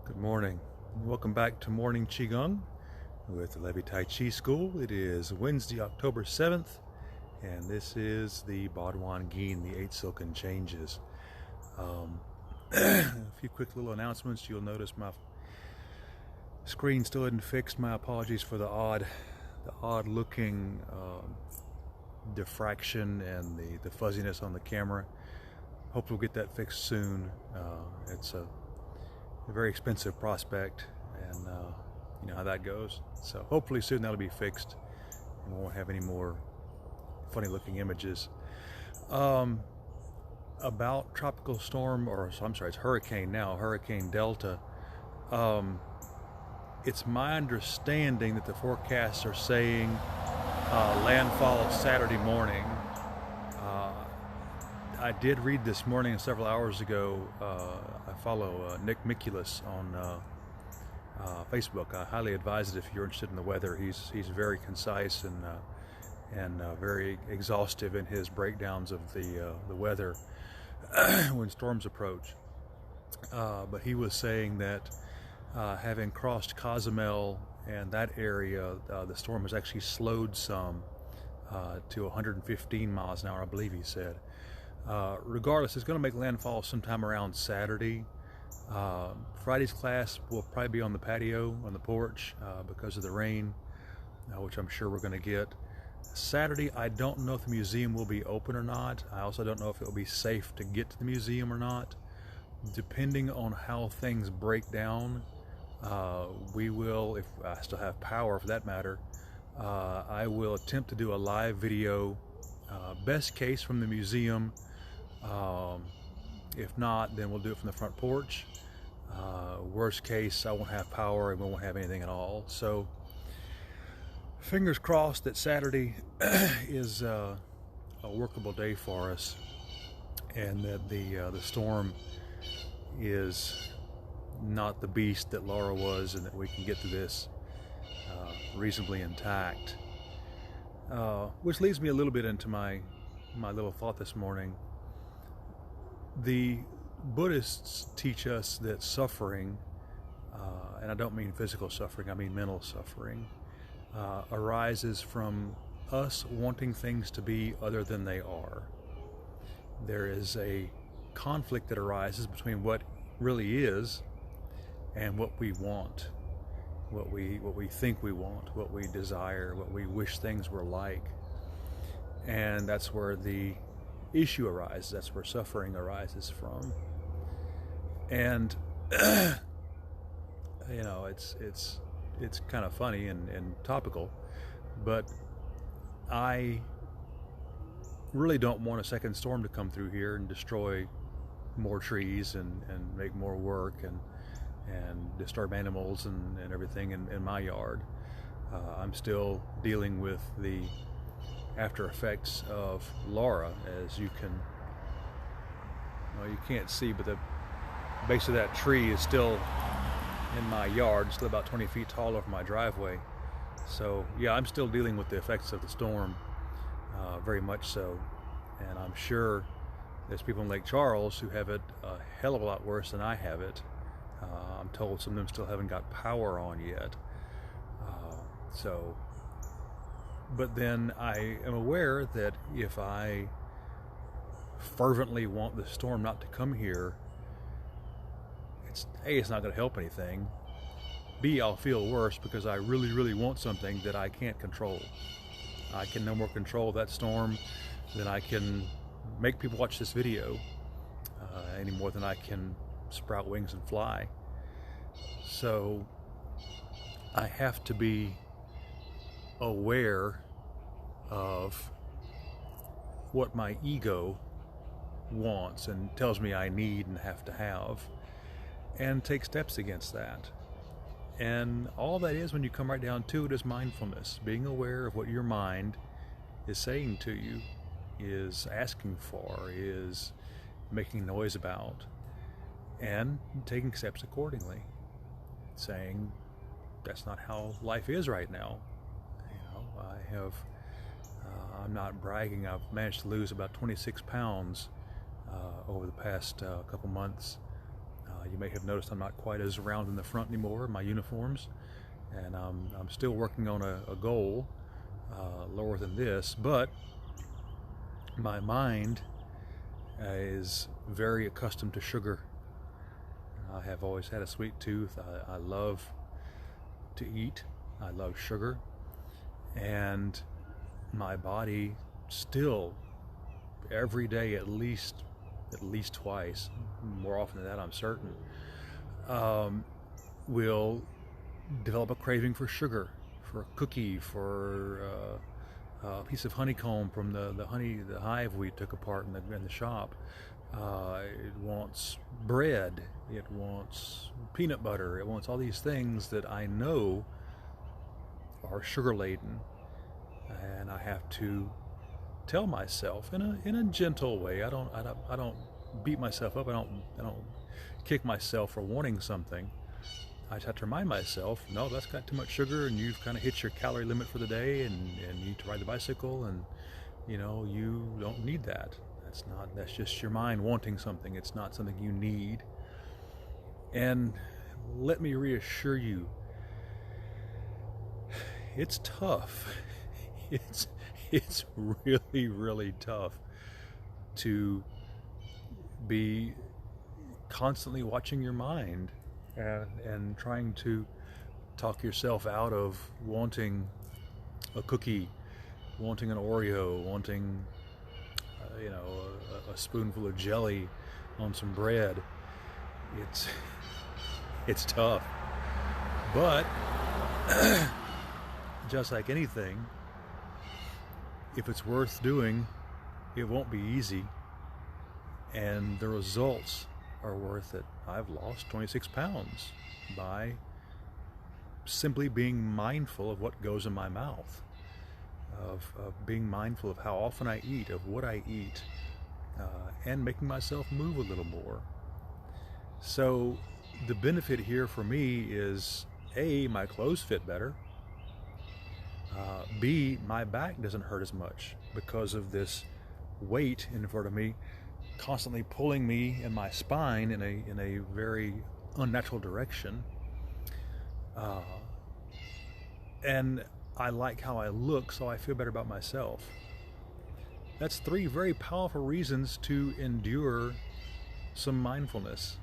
Good morning. Welcome back to Morning Qi Gong with the Levy Tai Chi School. It is Wednesday, October 7th, and this is the Baduan Jin, the Eight Silken Changes. A few quick little announcements. You'll notice my screen still isn't fixed. My apologies for the odd looking diffraction and the fuzziness on the camera. Hope we'll get that fixed soon. It's a very expensive prospect, and you know how that goes. So hopefully soon that'll be fixed and we won't have any more funny looking images. About tropical storm, or I'm sorry, it's hurricane now, Hurricane Delta. It's my understanding that the forecasts are saying landfall Saturday morning. I did read this morning, several hours ago. I follow Nick Miculus on Facebook. I highly advise it if you're interested in the weather. He's very concise and very exhaustive in his breakdowns of the weather when storms approach. But he was saying that having crossed Cozumel and that area, the storm has actually slowed some to 115 miles an hour, I believe he said. Regardless, it's going to make landfall sometime around Saturday. Friday's class will probably be on the patio, on the porch, because of the rain, which I'm sure we're going to get. Saturday, I don't know if the museum will be open or not. I also don't know if it will be safe to get to the museum or not. Depending on how things break down, we will, if I still have power for that matter, I will attempt to do a live video, best case from the museum. If not, then we'll do it from the front porch. Worst case, I won't have power and we won't have anything at all. So fingers crossed that Saturday is a workable day for us, and that the storm is not the beast that Laura was, and that we can get to this reasonably intact. Which leads me a little bit into my little thought this morning. The Buddhists teach us that suffering, and I don't mean physical suffering, I mean mental suffering, arises from us wanting things to be other than they are. There is a conflict that arises between what really is and what we want, what we think we want, what we desire, what we wish things were like. And that's where the issue arises. That's where suffering arises from. And you know, it's kind of funny and topical, but I really don't want a second storm to come through here and destroy more trees and make more work and disturb animals and everything in my yard. I'm still dealing with the after effects of Laura, as you can, well, you can't see, but the base of that tree is still in my yard, still about 20 feet tall over my driveway. So yeah, I'm still dealing with the effects of the storm, very much so. And I'm sure there's people in Lake Charles who have it a hell of a lot worse than I have it. I'm told some of them still haven't got power on yet. But then I am aware that if I fervently want the storm not to come here, it's not going to help anything. B, I'll feel worse because I really, really want something that I can't control. I can no more control that storm than I can make people watch this video, any more than I can sprout wings and fly. So I have to be aware of what my ego wants and tells me I need and have to have, and take steps against that. And all that is, when you come right down to it, is mindfulness. Being aware of what your mind is saying to you, is asking for, is making noise about, and taking steps accordingly. Saying, that's not how life is right now. You know, I'm not bragging, I've managed to lose about 26 pounds over the past couple months. You may have noticed I'm not quite as round in the front anymore in my uniforms, and I'm still working on a goal lower than this, but my mind is very accustomed to sugar. I have always had a sweet tooth. I love to eat. I love sugar, and my body still every day at least twice, more often than that I'm certain, will develop a craving for sugar, for a cookie, for a piece of honeycomb from the hive we took apart in the shop. It wants bread, it wants peanut butter, it wants all these things that I know are sugar laden, and I have to tell myself in a gentle way. I don't beat myself up. I don't kick myself for wanting something. I just have to remind myself, no, that's got too much sugar, and you've kind of hit your calorie limit for the day, and you need to ride the bicycle, and you don't need that. That's just your mind wanting something. It's not something you need. And let me reassure you, it's tough. It's really, really tough to be constantly watching your mind and trying to talk yourself out of wanting a cookie, wanting an Oreo, wanting a spoonful of jelly on some bread. It's tough, but just like anything, if it's worth doing, it won't be easy, and the results are worth it. I've lost 26 pounds by simply being mindful of what goes in my mouth, of being mindful of how often I eat, of what I eat, and making myself move a little more. So the benefit here for me is, A, my clothes fit better, B, my back doesn't hurt as much because of this weight in front of me constantly pulling me and my spine in a very unnatural direction. And I like how I look, so I feel better about myself. That's 3 very powerful reasons to endure some mindfulness,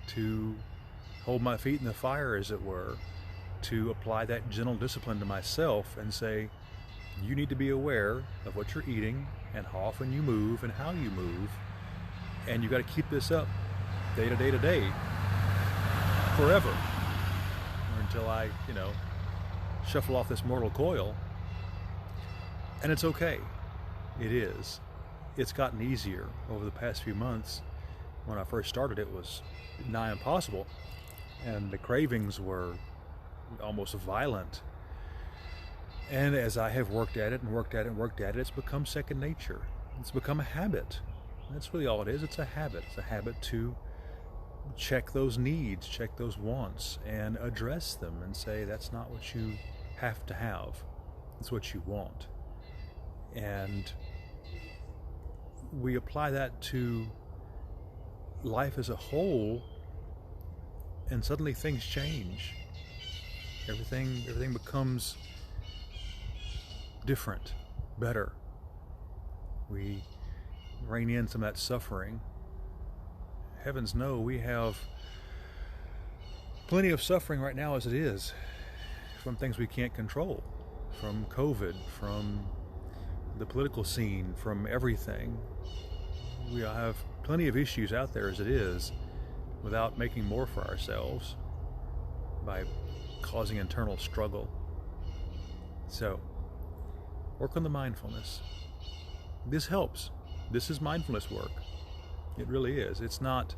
to hold my feet in the fire, as it were, to apply that gentle discipline to myself and say, you need to be aware of what you're eating and how often you move and how you move, and you got to keep this up day to day to day forever, or until I shuffle off this mortal coil. And it's okay. It is. It's gotten easier over the past few months. When I first started, it was nigh impossible, and the cravings were almost violent. And as I have worked at it, it's become second nature. It's become a habit. That's really all it is. It's a habit. It's a habit to check those needs, check those wants, and address them and say, that's not what you have to have. It's what you want. And we apply that to life as a whole, and suddenly things change. Everything becomes different, better. We rein in some of that suffering. Heavens no, we have plenty of suffering right now as it is, from things we can't control, from COVID, from the political scene, from everything. We have plenty of issues out there as it is, without making more for ourselves by causing internal struggle. So, work on the mindfulness. This helps. This is mindfulness work. It really is. It's not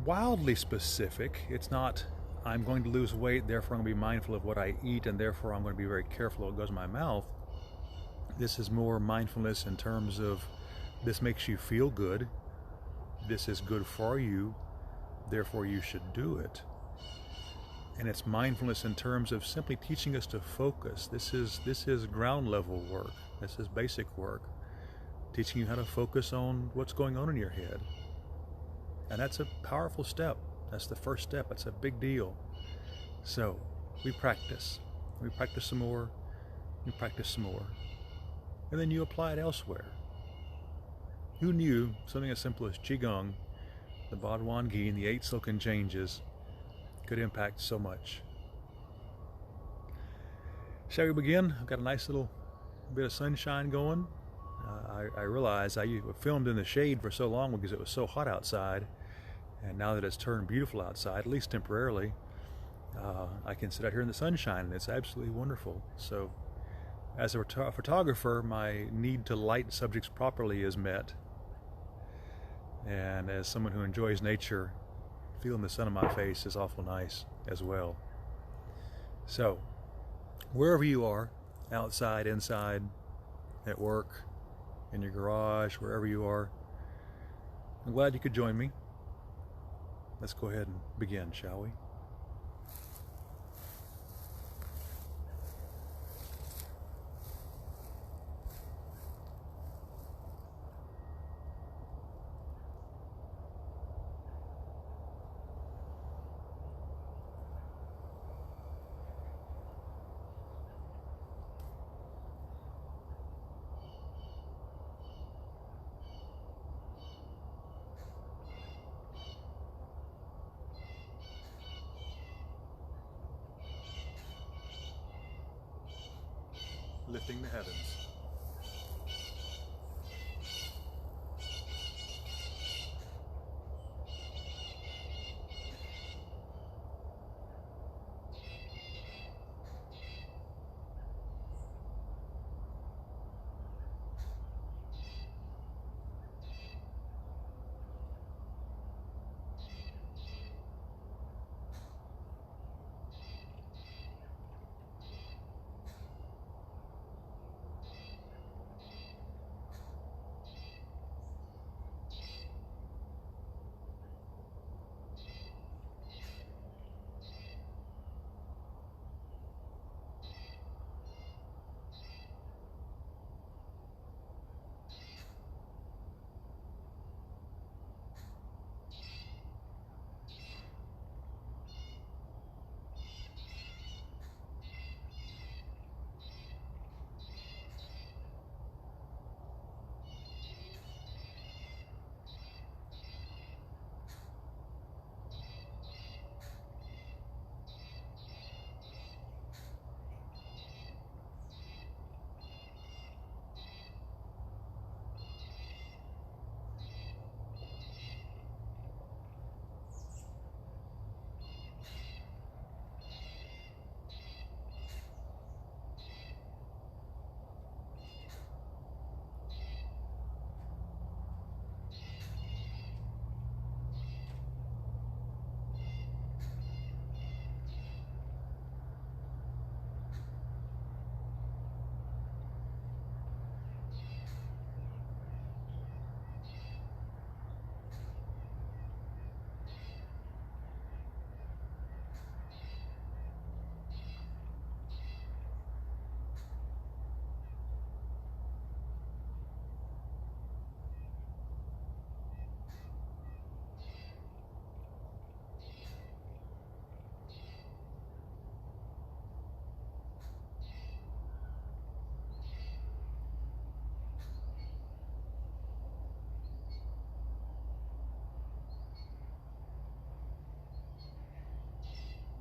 wildly specific. It's not, I'm going to lose weight, therefore I'm going to be mindful of what I eat, and therefore I'm going to be very careful of what goes in my mouth. This is more mindfulness in terms of, this makes you feel good, this is good for you, therefore you should do it. And it's mindfulness in terms of simply teaching us to focus. This is ground level work. This is basic work. Teaching you how to focus on what's going on in your head. And that's a powerful step. That's the first step. It's a big deal. So we practice. We practice some more. We practice some more. And then you apply it elsewhere. Who knew something as simple as Qi Gong, the Baduan Jin, the 8 Silken Changes could impact so much? Shall we begin? I've got a nice little bit of sunshine going. I realized I filmed in the shade for so long because it was so hot outside, and now that it's turned beautiful outside, at least temporarily, I can sit out here in the sunshine, and it's absolutely wonderful. So as a photographer, my need to light subjects properly is met, and as someone who enjoys nature, feeling the sun on my face is awful nice as well. So wherever you are, outside, inside, at work, in your garage, wherever you are, I'm glad you could join me. Let's go ahead and begin, shall we? Lifting the heavens.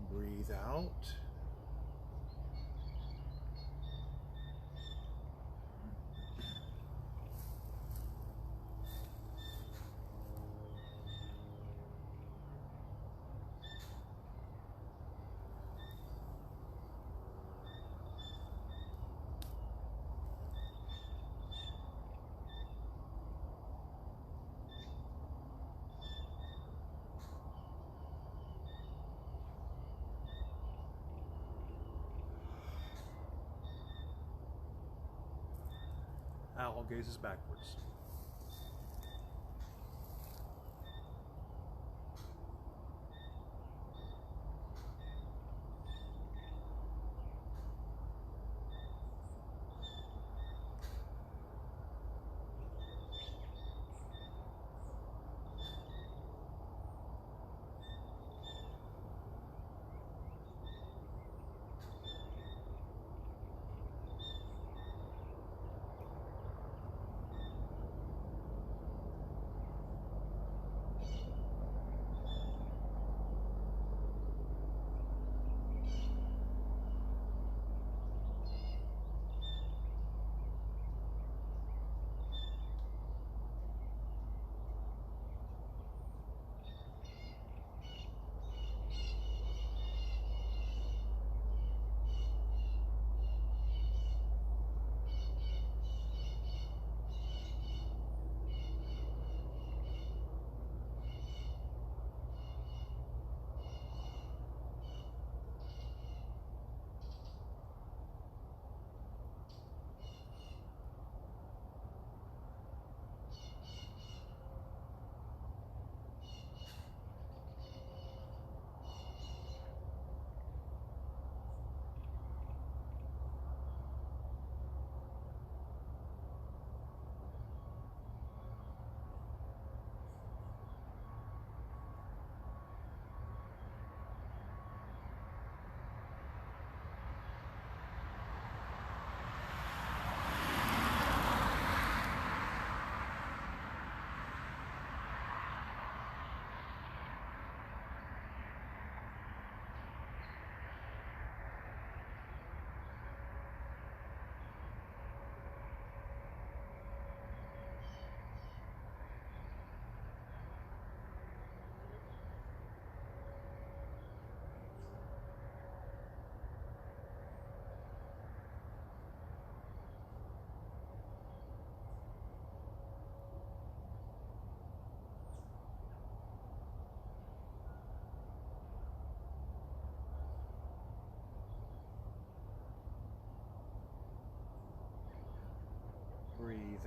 Breathe out. Owl gazes backwards.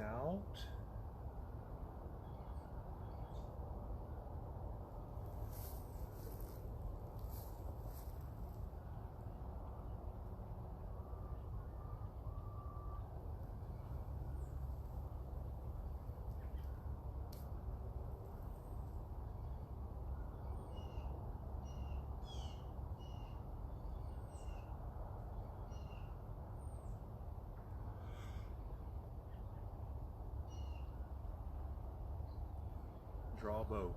out. Draw bow.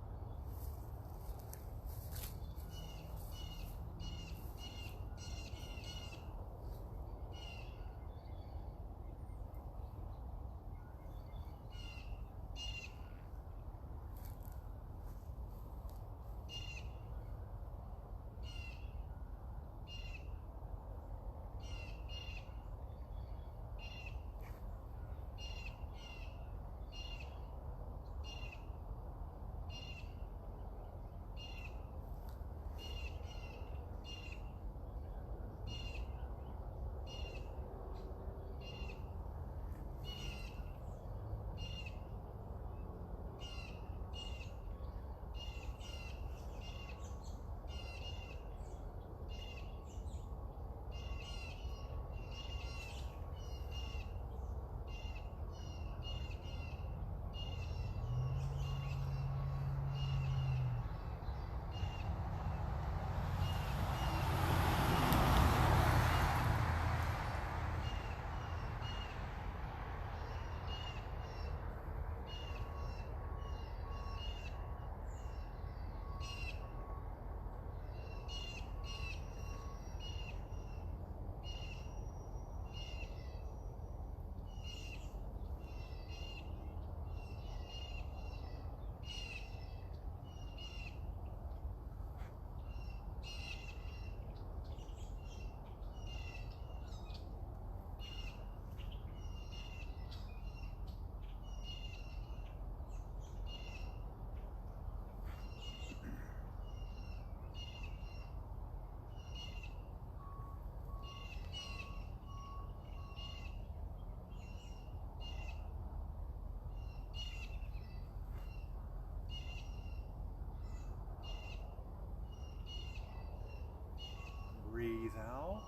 Breathe out.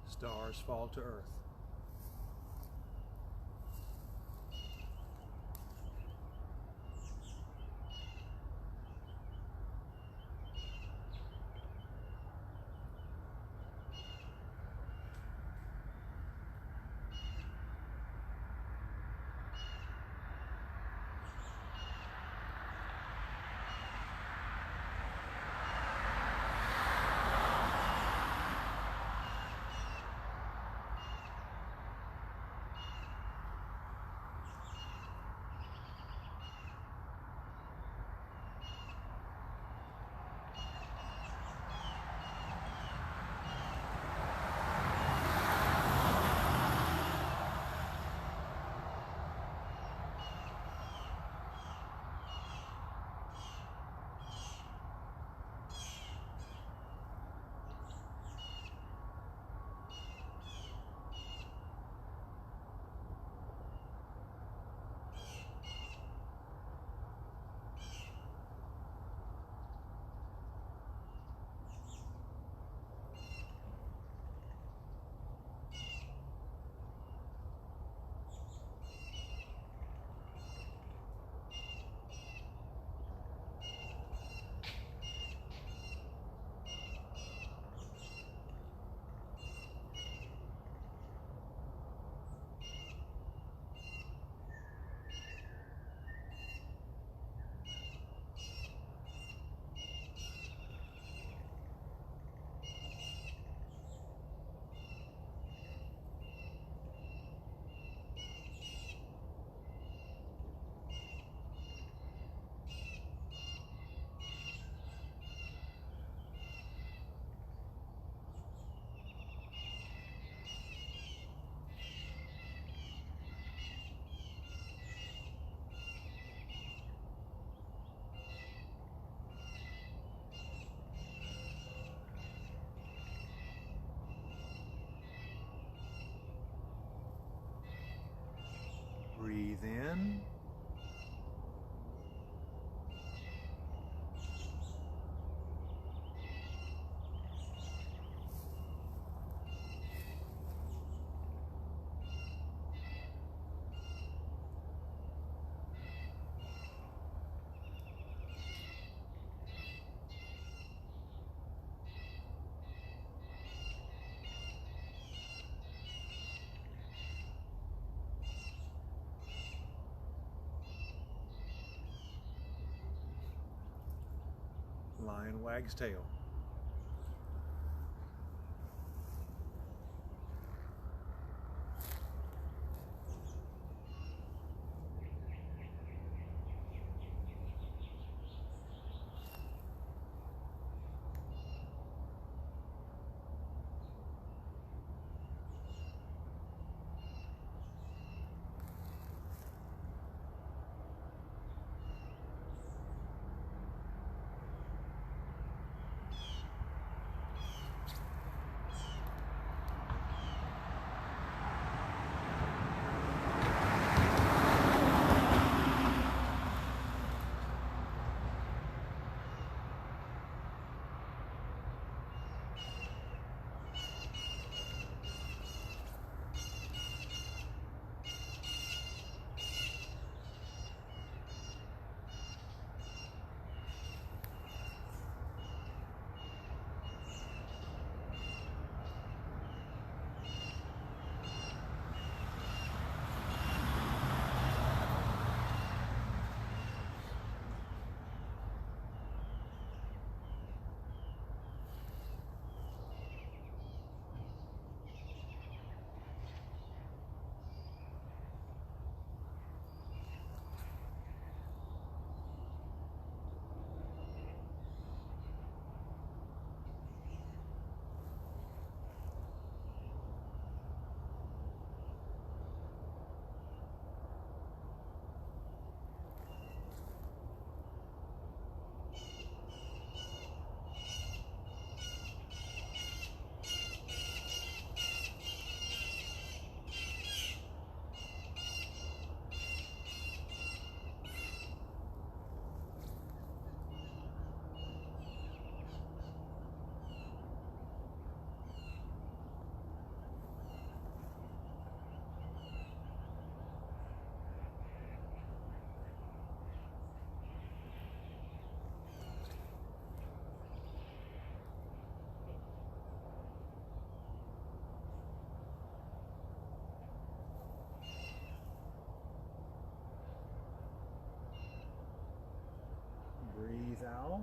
Stars fall to earth. Breathe in. Lion wags tail. Breathe out.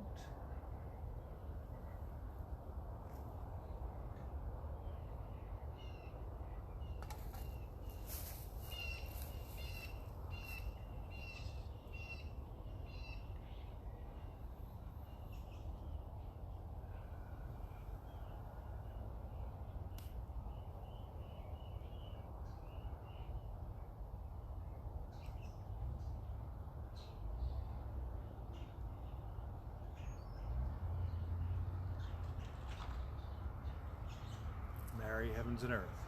Marry heavens and earth.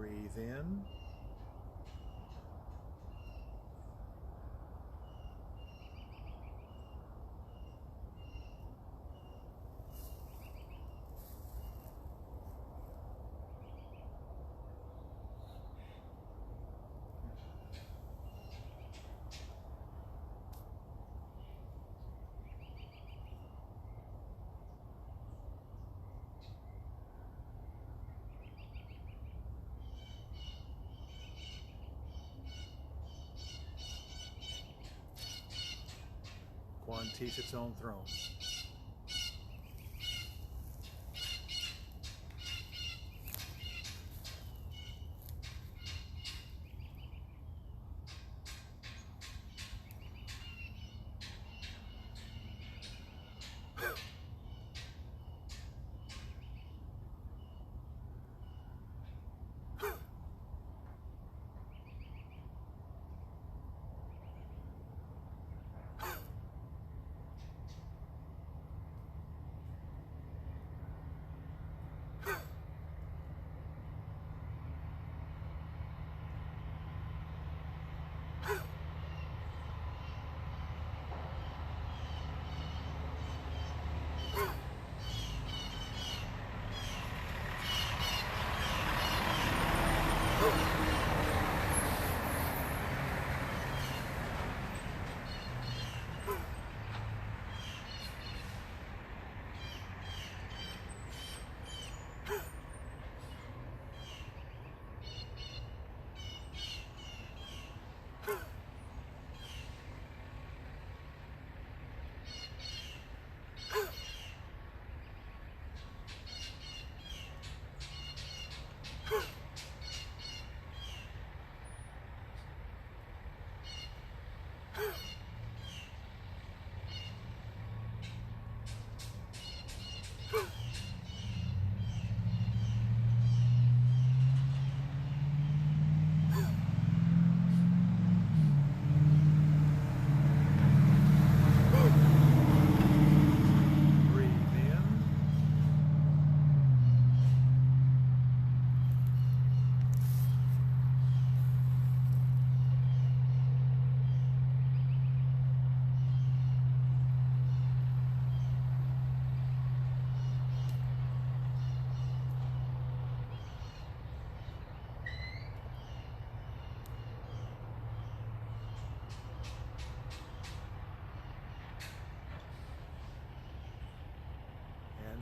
Breathe in. One teach its own throne.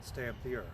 Stamp the earth.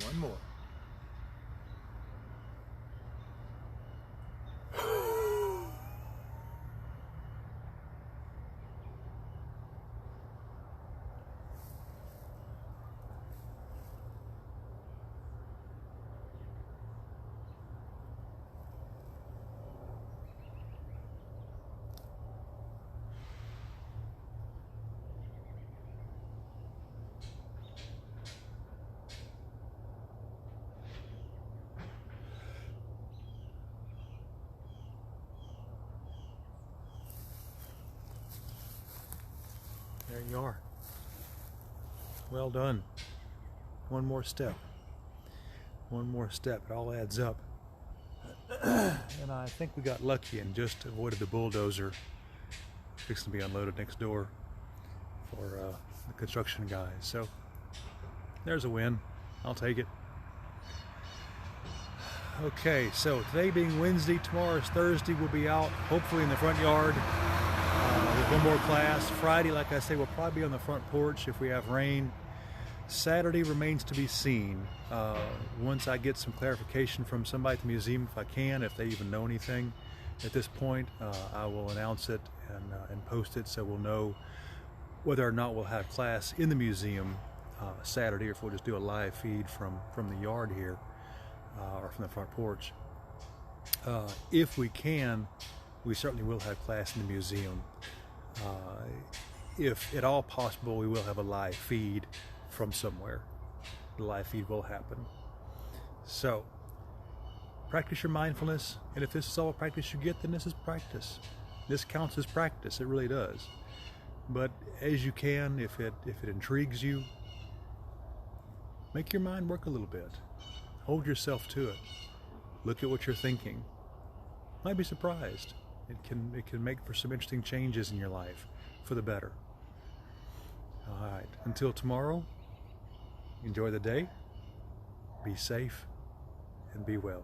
One more. There you are. Well done. One more step. One more step. It all adds up. And I think we got lucky and just avoided the bulldozer fixing to be unloaded next door for the construction guys. So there's a win. I'll take it. Okay, so today being Wednesday, tomorrow is Thursday. We'll be out hopefully in the front yard with one more class. Friday, like I say, we'll probably be on the front porch if we have rain. Saturday remains to be seen. Once I get some clarification from somebody at the museum, if I can, if they even know anything at this point, I will announce it and post it so we'll know whether or not we'll have class in the museum Saturday, or if we'll just do a live feed from the yard here or from the front porch. If we can, we certainly will have class in the museum. If at all possible, we will have a live feed from somewhere. The live feed will happen. So, practice your mindfulness, and if this is all the practice you get, then this is practice. This counts as practice, it really does. But as you can, if it intrigues you, make your mind work a little bit. Hold yourself to it. Look at what you're thinking. Might be surprised. It can make for some interesting changes in your life for the better. All right, until tomorrow, enjoy the day, be safe, and be well.